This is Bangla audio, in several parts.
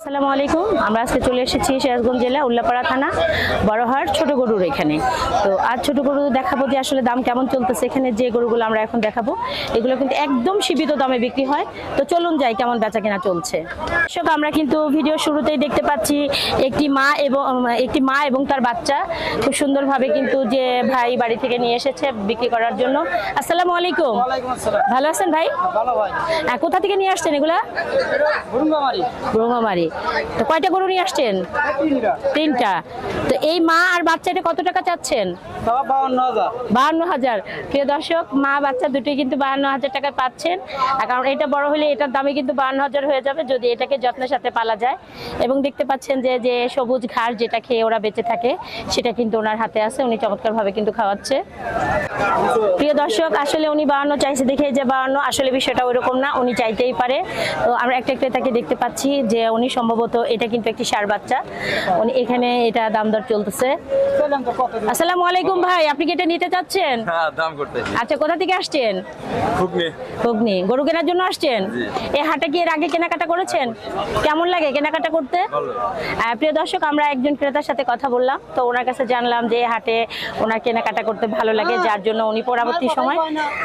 আসসালামু আলাইকুম। আমরা আজকে চলে এসেছি সিরাজগঞ্জ জেলা উল্লাপাড়া থানা বড়হাট ছোট গরুর এখানে। তো আজ ছোট গরু দেখাবো যে আসলে দাম কেমন চলতেছে। এখানে যে গরুগুলো আমরা এখন দেখাবো এগুলো কিন্তু একদম সীমিত দামে বিক্রি হয়। তো চলুন যাই কেমন বেচা কেনা চলছে। দর্শক, আমরা কিন্তু ভিডিও শুরুতেই দেখতে পাচ্ছি একটি মা এবং তার বাচ্চা খুব সুন্দরভাবে কিন্তু যে ভাই বাড়ি থেকে নিয়ে এসেছে বিক্রি করার জন্য। আসসালামু আলাইকুম। ভালো আছেন ভাই? ভালো ভাই। কোথা থেকে নিয়ে আসছেন এগুলা? ব্রহ্মামারি। তো কয়টা গরু নিয়ে আসছেন? তিনটা। তো এই মা আর বাচ্চাটা কত টাকা চাচ্ছেন? 52,000। প্রিয় দর্শক, মা বাচ্চা দুটোই কিন্তু 52,000 টাকা পাচ্ছেন। কারণ এটা বড় হলে এটার দামে কিন্তু 52,000 হয়ে যাবে যদি এটাকে যত্নের সাথে পালা যায়। এবং দেখতে পাচ্ছেন যে যে সবুজ ঘাস যেটা খেয়ে ওরা বেঁচে থাকে সেটা কিন্তু ওনার হাতে আছে। উনি চমৎকার ভাবে কিন্তু খাওয়াচ্ছে। প্রিয় দর্শক, আসলে উনি 52 চাইছে দেখে যে 52, আসলে বিষয়টা ওইরকম না, উনি চাইতেই পারে। তো আমরা একটা ক্রেতাকে দেখতে পাচ্ছি যে উনি সম্ভবত এটা কিন্তু একটি ষাঁড় বাচ্চা, উনি এখানে এটা দাম দর চলতেছে। আসসালামু আলাইকুম ভাই, আপনি কি এটা নিতে চাচ্ছেন? হ্যাঁ, দাম করতেছি। আচ্ছা, কোথা থেকে আসছেন? হুগনি। গরু কেনার জন্য আসছেন? এই হাটে কি এর আগে কেনাকাটা করেছেন? কেমন লাগে কেনাকাটা করতে? প্রিয় দর্শক, আমরা একজন ক্রেতার সাথে কথা বললাম, তো ওনার কাছে জানলাম যে এই হাটে ওনার কেনাকাটা করতে ভালো লাগে, যার জন্য উনি পরবর্তী সময়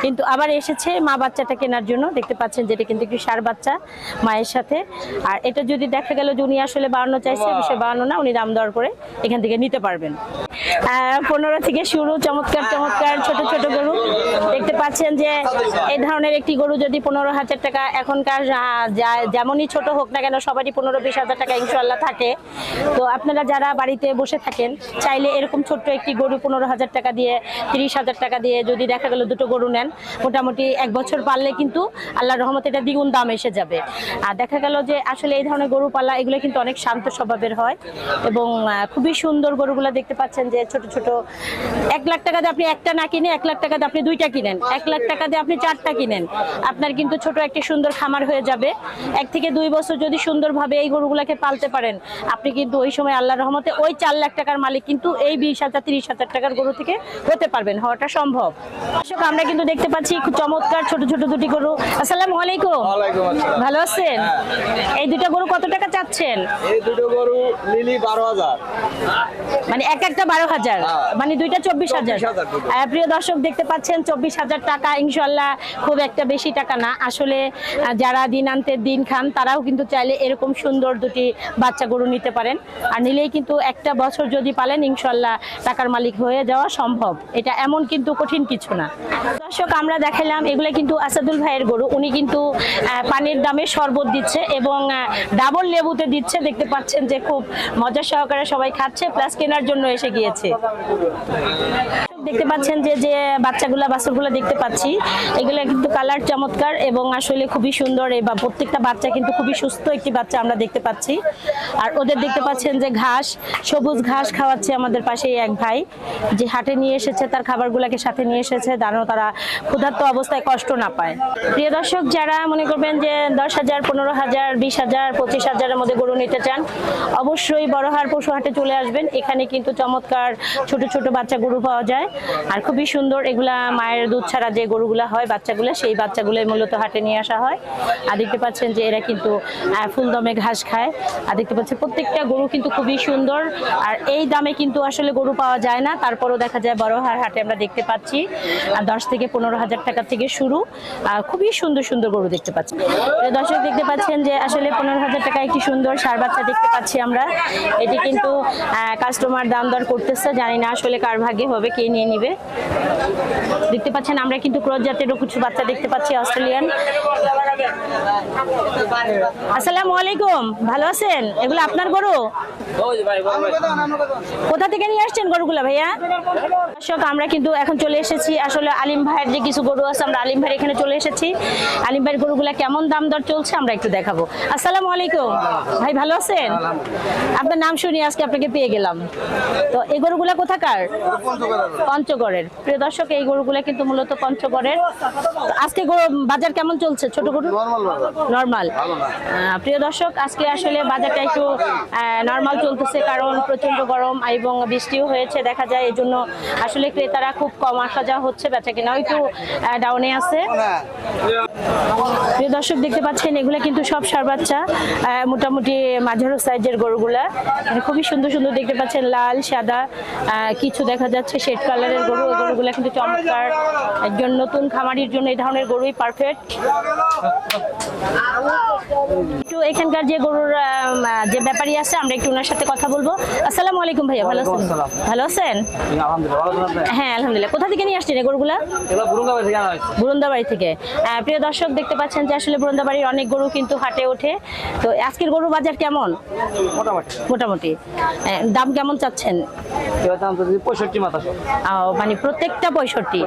কিন্তু আবার এসেছে মা বাচ্চাটা কেনার জন্য। দেখতে পাচ্ছেন যেটা কিন্তু একটু ষাঁড় বাচ্চা মায়ের সাথে। আর এটা যদি দেখা গেল যে উনি আসলে 52 চাইছে, সে 52 না, উনি দাম দর করে এখান থেকে নিতে পারবেন। 15 থেকে শুরু চমৎকার চমৎকার ছোট ছোট গরু দেখতে পাচ্ছেন যে এই ধরনের একটি গরু যদি 15,000 টাকা, এখনকার যেমনই ছোট হোক না কেন সবারই 15-20,000 টাকা ইনশাআল্লাহ থাকে। তো আপনারা যারা বাড়িতে বসে থাকেন চাইলে এরকম ছোট্ট একটি গরু 15,000 টাকা দিয়ে, 30,000 টাকা দিয়ে যদি দেখা গেল দুটো গরু নেন, মোটামুটি 1 বছর পাললে কিন্তু আল্লাহর রহমতে এটা দ্বিগুণ দাম এসে যাবে। আর দেখা গেল যে আসলে এই ধরনের গরু পালা এগুলো কিন্তু অনেক শান্ত স্বভাবের হয় এবং খুবই সুন্দর গরুগুলো দেখতে পাচ্ছেন যে ছোট ছোট। 1 লাখ টাকা দিয়ে আপনি একটা না কিনে 1 লাখ টাকা দিয়ে আপনি 2টা কিনেন, 1 লাখ টাকা দিয়ে আপনি 4টা কিনেন, আপনার কিন্তু ছোট একটি সুন্দর খামার হয়ে যাবে। 1 থেকে 2 বছর যদি সুন্দরভাবে এই গরুগুলোকে পালতে পারেন, আপনি কিন্তু ওই সময় আল্লাহর রহমতে ওই 4 লাখ টাকার মালিক কিন্তু এই 20,000-30,000 টাকার গরু থেকে হতে পারবেন, হওয়াটা সম্ভব। দর্শক, আমরা কিন্তু দেখতে পাচ্ছি খুব চমৎকার ছোট ছোট দুটি গরু। আসসালামু আলাইকুম। ভালো আছেন? এই দুটো গরু কত টাকা চাচ্ছেন? এই দুটো গরু নিলি 12,000। মানে একটা 12,000, মানে দুইটা 24,000। প্রিয় দর্শক, দেখতে পাচ্ছেন 24,000 টাকা ইনশাআল্লাহ খুব একটা বেশি টাকা না। আসলে যারা দিনান্তের দিন খান তারাও কিন্তু চাইলে এরকম সুন্দর দুটি বাচ্চা গরু নিতে পারেন। আর নিলেই কিন্তু একটা বছর যদি পালেন ইনশাআল্লাহ টাকার মালিক হয়ে যাওয়া সম্ভব। এটা এমন কিন্তু কঠিন কিছু না। দর্শক, আমরা দেখালাম এগুলো কিন্তু আসাদুল ভাইয়ের গরু। উনি কিন্তু পানির দামে শরবত দিচ্ছে এবং ডাবল লেবুতে দিচ্ছে। দেখতে পাচ্ছেন যে খুব মজা সহকারে সবাই খাচ্ছে, প্লাস কেনার জন্য এসে গিয়েছে। দেখতে পাচ্ছেন যে যে বাচ্চাগুলো দেখতে পাচ্ছি এগুলো কিন্তু কালার চমৎকার এবং আসলে খুবই সুন্দর। বা প্রত্যেকটা বাচ্চা কিন্তু খুবই সুস্থ একটি বাচ্চা আমরা দেখতে পাচ্ছি। আর ওদের দেখতে পাচ্ছেন যে সবুজ ঘাস খাওয়াচ্ছে আমাদের পাশেই এক ভাই, যে হাটে নিয়ে এসেছে তার খাবারগুলোকে সাথে নিয়ে এসেছে, যেন তারা ক্ষুধার্ত অবস্থায় কষ্ট না পায়। প্রিয় দর্শক, যারা মনে করবেন যে 10,000, 15,000, 20,000, 25,000-এর মধ্যে গরু নিতে চান, অবশ্যই বড়হাট পশু হাটে চলে আসবেন। এখানে কিন্তু চমৎকার ছোট ছোট বাচ্চা গরু পাওয়া যায় আর খুবই সুন্দর। এগুলা মায়ের দুধ ছাড়া যে গরুগুলা হয় বাচ্চাগুলো, সেই বাচ্চাগুলোই মূলত হাটে নিয়ে আসা হয়। আর দেখতে পাচ্ছেন যে এরা কিন্তু ফুলদমে ঘাস খায়। আর দেখতে পাচ্ছেন প্রত্যেকটা গরু কিন্তু খুবই সুন্দর। আর এই দামে কিন্তু আসলে গরু পাওয়া যায় না। তারপরও দেখা যায় বড়হাট হাটে আমরা দেখতে পাচ্ছি 10 থেকে 15,000 টাকা থেকে শুরু খুবই সুন্দর সুন্দর গরু দেখতে পাচ্ছি। দর্শক, দেখতে পাচ্ছেন যে আসলে 15,000 টাকা একটি সুন্দর ষাঁড় বাচ্চা দেখতে পাচ্ছি আমরা। এটি কিন্তু কাস্টমার দাম দর করতেছে, জানি না আসলে কার ভাগ্যে হবে, কে নিয়ে নিবে। দেখতে পাচ্ছেন আমরা কিন্তু ক্রস জাতেরও কিছু বাচ্চা দেখতে পাচ্ছি, অস্ট্রেলিয়ান। আসসালামু আলাইকুম। ভালো আছেন? এগুলো আপনার গরু? কোথা থেকে নিয়ে আসছেন গরুগুলো ভাইয়া? দর্শক, আমরা কিন্তু এখন চলে এসেছি আসলে আলিম ভাইয়ের যে কিছু গরু আছে, আমরা আলিম ভাইয়ের এখানে চলে এসেছি। আলিম ভাইয়ের গরুগুলা কেমন দাম দর চলছে আমরা একটু দেখাবো। আসসালামু আলাইকুম ভাই, ভালো আছেন? আপনার নাম শুনি আজকে আপনাকে পেয়ে গেলাম। তো এই গরুগুলা কোথাকার? পঞ্চগড়ের। প্রিয় দর্শক, এই গরুগুলা কিন্তু মূলত পঞ্চগড়ের। আজকে বাজার কেমন চলছে ছোট গরু? নরমাল বাজার নরমাল। ভালো না। প্রিয় দর্শক, আজকে আসলে বাজারটা একটু নরমাল চলতেছে, কারণ প্রচন্ড গরম এবং বৃষ্টিও হয়েছে দেখা যায়, এই জন্য আসলে ক্রেতারা খুব কম আসা যাওয়া হচ্ছে, বেচা কেনাও একটু ডাউনে আছে। প্রিয় দর্শক দেখতে পাচ্ছেন এগুলা কিন্তু সব ষাঁড় বাচ্চা, মোটামুটি মাঝারো সাইজের গরুগুলা, খুবই সুন্দর সুন্দর দেখতে পাচ্ছেন, লাল সাদা কিছু দেখা যাচ্ছে শেড কালারের গরু। এই গরুগুলা কিন্তু চমৎকার, একজন নতুন খামারির জন্য এই ধরনের গরুই পারফেক্ট। একটু এখানকার যে গরুর যে ব্যাপারী আছে আমরা একটু ওনার সাথে কথা বলবো। আসসালামু আলাইকুম ভাইয়া, ভালো আছেন? ভালো আছেন? হ্যাঁ আলহামদুলিল্লাহ। কোথা থেকে নিয়ে আসছেন এই গরুগুলা? বুরুন্দাবাড়ি থেকে। প্রিয় দর্শক দেখতে পাচ্ছেন যে আসলে বুরুন্দাবাড়ির অনেক গরু কিন্তু হাটে ওঠে। তো আজকের গরু বাজার কেমন? মোটামুটি। দাম কেমন চাচ্ছেন? 65 মানে প্রত্যেকটা 65।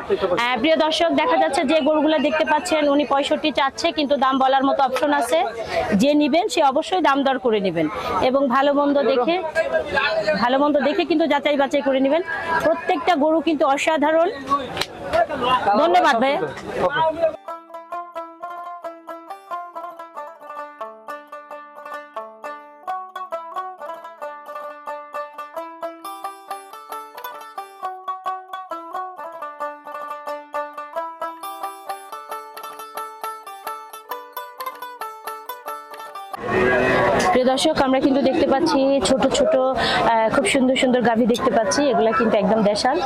প্রিয় দর্শক দেখা যাচ্ছে যে গরুগুলো দেখতে পাচ্ছেন উনি 65 চাচ্ছে, কিন্তু দাম বলার মতো অপশন আছে, যে নিবেন সে অবশ্যই দাম দর করে নেবেন এবং ভালো মন্দ দেখে কিন্তু যাচাই বাছাই করে নেবেন। প্রত্যেকটা গরু কিন্তু অসাধারণ। ধন্যবাদ ভাই। প্রিয় দর্শক, আমরা কিন্তু দেখতে পাচ্ছি ছোট ছোট খুব সুন্দর সুন্দর গাভী দেখতে পাচ্ছি। এগুলা কিন্তু একদম দেশাল,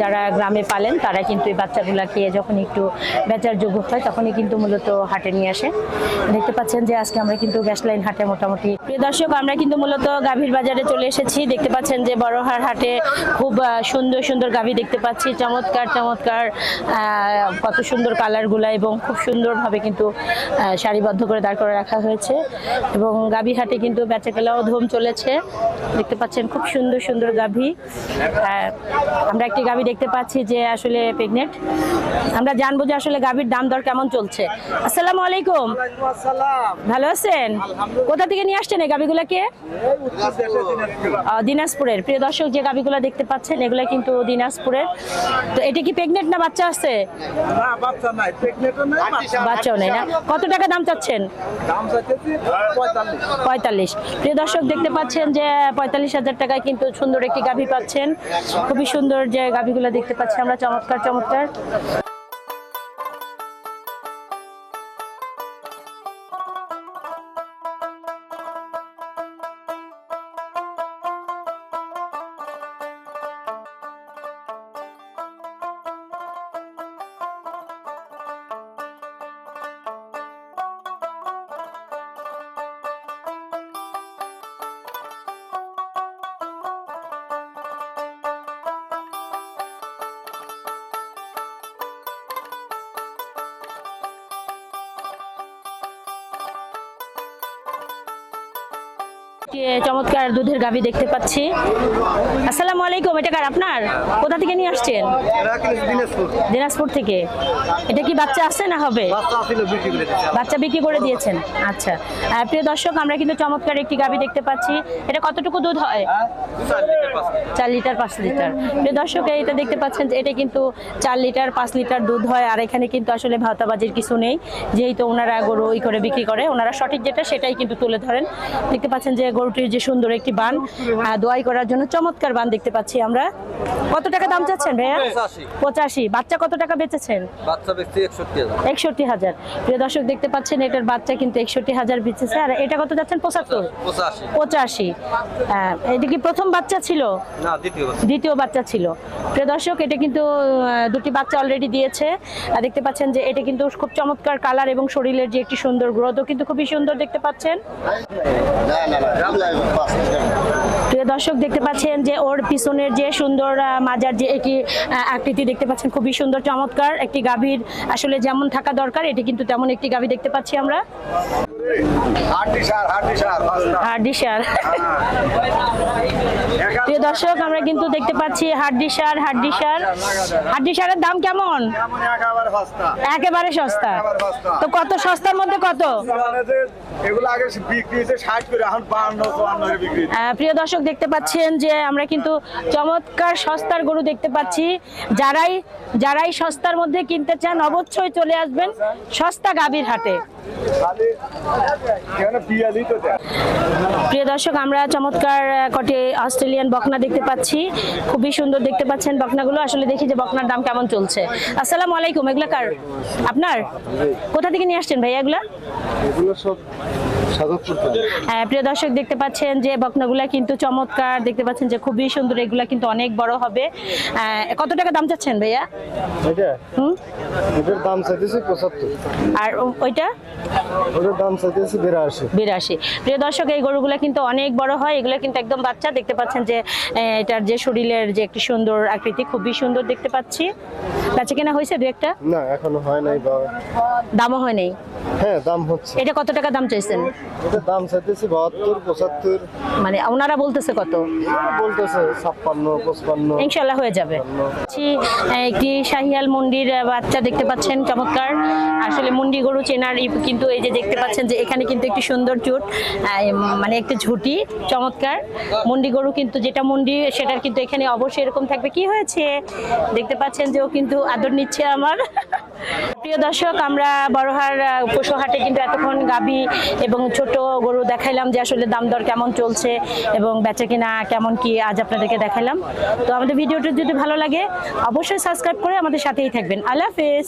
যারা গ্রামে পালেন তারা কিন্তু এই বাচ্চাগুলাকে যখন একটু বেচার যোগ্য হয় তখনই কিন্তু মূলত হাটে নিয়ে আসে। দেখতে পাচ্ছেন যে আজকে আমরা কিন্তু গ্যাস লাইন হাটে মোটামুটি। প্রিয় দর্শক, আমরা কিন্তু মূলত গাভীর বাজারে চলে এসেছি। দেখতে পাচ্ছেন যে বড়হাট হাটে খুব সুন্দর সুন্দর গাভী দেখতে পাচ্ছি, চমৎকার চমৎকার কত সুন্দর কালারগুলা, এবং খুব সুন্দরভাবে কিন্তু সারিবদ্ধ করে দাঁড় করে রাখা হয়েছে। এবং গাভী হাটে কিন্তু বেচাকেনাও ধুম চলেছে। দেখতে পাচ্ছেন খুব সুন্দর সুন্দর গাভী। আমরা একটি গাভী দেখতে পাচ্ছি যে আসলে প্রেগনেন্ট। আমরা জানবো যে আসলে গাভীর দাম দর কেমন চলছে। আসসালামু আলাইকুম, ভালো আছেন? কোথা থেকে নিয়ে আসছেন এই গাভীগুলাকে? দিনাজপুরের। প্রিয় দর্শক, যে গাভীগুলা দেখতে পাচ্ছেন এগুলা কিন্তু দিনাজপুরের। তো এটা কি প্রেগনেন্ট না বাচ্চা আছে? বাচ্চাও নেই না। কত টাকা দাম চাচ্ছেন? 45। প্রিয় দর্শক দেখতে পাচ্ছেন যে 45,000 টাকায় কিন্তু সুন্দর একটি গাভী পাচ্ছেন। খুবই সুন্দর যে গাভীগুলো দেখতে পাচ্ছি আমরা, চমৎকার চমৎকার। চমৎকার দুধের গাভী দেখতে পাচ্ছি। আসসালামু আলাইকুম, এটা কার আপনার? কোথা থেকে নিয়ে আসছেন? দিনাজপুর থেকে। এটা কি বাচ্চা আছে না হবে? বাচ্চা বিক্রি করে দিয়েছেন। আচ্ছা। প্রিয় দর্শক, আমরা কিন্তু চমৎকার একটি গাভী দেখতে পাচ্ছি। এটা কতটুকু দুধ হয়? 4 লিটার 5 লিটার। প্রিয় দর্শক, এটা দেখতে পাচ্ছেন যে এটা কিন্তু 4 লিটার 5 লিটার দুধ হয়। আর এখানে কিন্তু আসলে ভাওতাবাজির কিছু নেই, যেহেতু ওনারা গরু করে বিক্রি করে, ওনারা সঠিক যেটা সেটাই কিন্তু তুলে ধরেন। দেখতে পাচ্ছেন যে গরুটির যে সুন্দর একটি বান, দোয়াই করার জন্য চমৎকার বান দেখতে পাচ্ছি আমরা। কত টাকা দাম চাচ্ছেন ভাইয়া? 85। বাচ্চা কত টাকা বেচেছেন? বাচ্চা বেচছি 61,000। 61,000। প্রিয় দর্শক দেখতে পাচ্ছেন এটার বাচ্চা কিন্তু 61,000 বেচেছে। আর এটা কত যাচ্ছেন? 85। এটা কি প্রথম বাচ্চা ছিল? না, দ্বিতীয় বাচ্চা ছিল। প্রিয় দর্শক, এটা কিন্তু দুটি বাচ্চা অলরেডি দিয়েছে। দেখতে পাচ্ছেন যে এটা কিন্তু খুব চমৎকার কালার এবং শরীরের যে একটি সুন্দর গ্রোথও কিন্তু খুবই সুন্দর দেখতে পাচ্ছেন। প্রিয় দর্শক দেখতে পাচ্ছেন যে ওর পিছনের যে সুন্দর মাজার যে একটি আকৃতি দেখতে পাচ্ছেন, খুবই সুন্দর চমৎকার একটি গাভীর আসলে যেমন থাকা দরকার এটি কিন্তু তেমন একটি গাভী দেখতে পাচ্ছি আমরা। হাড্ডি সার। প্রিয় দর্শক, আমরা কিন্তু দেখতে পাচ্ছি হাড্ডি সারের দাম কেমন? একেবারে সস্তা। তো কত সস্তার মধ্যে কত? এগুলো আগে বিক্রি হয়েছে 60 করে, এখন 52 54 করে বিক্রি হচ্ছে। প্রিয় দর্শক দেখতে পাচ্ছেন যে আমরা কিন্তু চমৎকার সস্তার গরু দেখতে পাচ্ছি। যারাই সস্তার মধ্যে কিনতে চান অবশ্যই চলে আসবেন সস্তা গাভীর হাটে। খালি এখানে পিয়ালি তো দেয়। প্রিয় দর্শক আমরা চমৎকার কটি অস্ট্রেলিয়ান বকনা দেখতে পাচ্ছি, খুবই সুন্দর দেখতে পাচ্ছেন বকনাগুলো। আসলে দেখি যে বকনার দাম কেমন চলছে। আসসালামু আলাইকুম, এগুলা কার? আপনার? কোথা থেকে নিয়ে আসছেন ভাইয়া এগুলা? এগুলো সব সাজাদপুর থেকে। প্রিয় দর্শক দেখতে পাচ্ছেন যে বকনাগুলা কিন্তু চমৎকার দেখতে পাচ্ছেন যে খুবই সুন্দর, এগুলা কিন্তু অনেক বড় হবে। কত টাকা দাম চাচ্ছেন ভাইয়া? এটা হুম, এটার দাম চাইতেছে 75, আর ওইটা ওটার দাম চাইতেছে 82। 82। প্রিয় দর্শক এই গরুগুলা কিন্তু অনেক বড় হয়, এগুলো কিন্তু একদম বাচ্চা। দেখতে পাচ্ছেন যে এটার যে শরীরের যে একটি সুন্দর আকৃতি, খুবই সুন্দর দেখতে পাচ্ছি। বেচা কেনা হয়েছে দু একটা? না এখনো হয় নাই বাবা। দামও হয় নাই? হ্যাঁ দাম হচ্ছে। এটা কত টাকা দাম চাইছেন? এটার দাম চাইতেছে 72 75, মানে ওনারা বলতেছে কত? বলতেছে 56 55। ইনশাল্লাহ হয়ে যাবে। একটি শাহিয়াল মুন্ডির বাচ্চা দেখতে পাচ্ছেন চমৎকার। আসলে মুন্ডি গরু চেনার কিন্তু এই যে দেখতে পাচ্ছেন যে এখানে কিন্তু একটি সুন্দর চুট, মানে একটা ঝুটি চমৎকার। মুন্ডি গরু কিন্তু যেটা মুন্ডি সেটার কিন্তু এখানে অবশ্যই এরকম থাকবে। কি হয়েছে দেখতে পাচ্ছেন যে ও কিন্তু আদর নিচ্ছে আমার। প্রিয় দর্শক আমরা বড়হার পশু হাটে কিন্তু এতক্ষণ গাভী এবং ছোট গরু দেখাইলাম যে আসলে দাম দর কেমন চলছে এবং বেচা কিনা কেমন কি আজ আপনাদেরকে দেখাইলাম। তো আমাদের ভিডিওটা যদি ভালো লাগে অবশ্যই সাবস্ক্রাইব করে আমাদের সাথেই থাকবেন। আল্লাহ হাফেজ।